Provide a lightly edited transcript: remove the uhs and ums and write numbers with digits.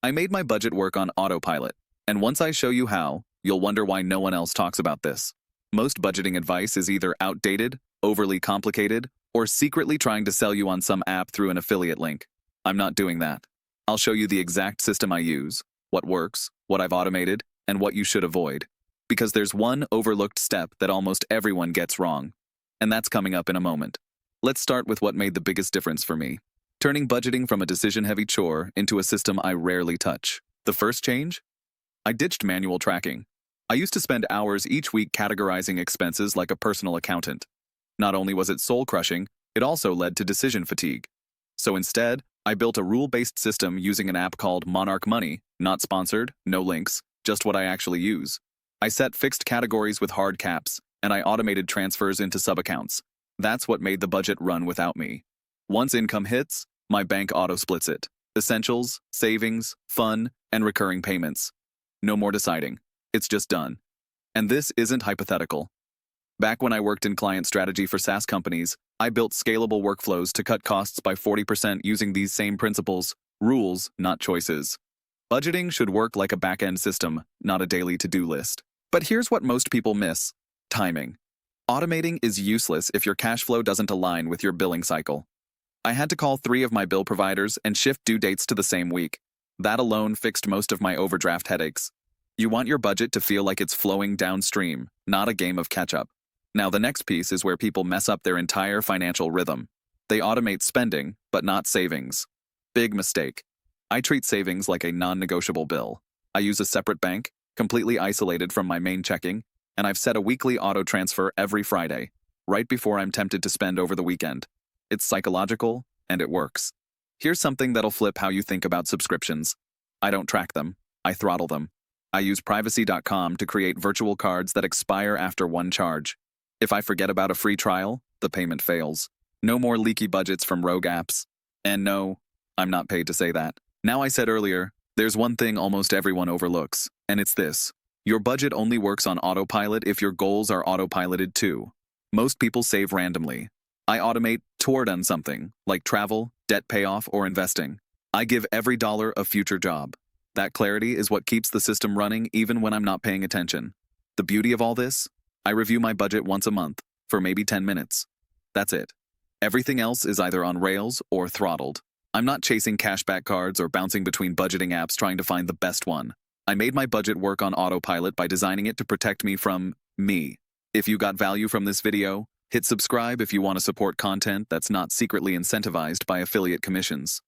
I made my budget work on autopilot, and once I show you how, you'll wonder why no one else talks about this. Most budgeting advice is either outdated, overly complicated, or secretly trying to sell you on some app through an affiliate link. I'm not doing that. I'll show you the exact system I use, what works, what I've automated, and what you should avoid. Because there's one overlooked step that almost everyone gets wrong, and that's coming up in a moment. Let's start with what made the biggest difference for me. Turning budgeting from a decision-heavy chore into a system I rarely touch. The first change? I ditched manual tracking. I used to spend hours each week categorizing expenses like a personal accountant. Not only was it soul-crushing, it also led to decision fatigue. So instead, I built a rule-based system using an app called Monarch Money, not sponsored, no links, just what I actually use. I set fixed categories with hard caps, and I automated transfers into sub-accounts. That's what made the budget run without me. Once income hits, my bank auto-splits it. Essentials, savings, fun, and recurring payments. No more deciding. It's just done. And this isn't hypothetical. Back when I worked in client strategy for SaaS companies, I built scalable workflows to cut costs by 40% using these same principles, rules, not choices. Budgeting should work like a back-end system, not a daily to-do list. But here's what most people miss: timing. Automating is useless if your cash flow doesn't align with your billing cycle. I had to call 3 of my bill providers and shift due dates to the same week. That alone fixed most of my overdraft headaches. You want your budget to feel like it's flowing downstream, not a game of catch-up. Now the next piece is where people mess up their entire financial rhythm. They automate spending, but not savings. Big mistake. I treat savings like a non-negotiable bill. I use a separate bank, completely isolated from my main checking, and I've set a weekly auto transfer every Friday, right before I'm tempted to spend over the weekend. It's psychological, and it works. Here's something that'll flip how you think about subscriptions. I don't track them. I throttle them. I use privacy.com to create virtual cards that expire after one charge. If I forget about a free trial, the payment fails. No more leaky budgets from rogue apps. And no, I'm not paid to say that. Now, I said earlier, there's one thing almost everyone overlooks, and it's this. Your budget only works on autopilot if your goals are autopiloted too. Most people save randomly. I automate toward on something, like travel, debt payoff, or investing. I give every dollar a future job. That clarity is what keeps the system running even when I'm not paying attention. The beauty of all this? I review my budget once a month, for maybe 10 minutes. That's it. Everything else is either on rails or throttled. I'm not chasing cashback cards or bouncing between budgeting apps trying to find the best one. I made my budget work on autopilot by designing it to protect me from me. If you got value from this video, hit subscribe if you want to support content that's not secretly incentivized by affiliate commissions.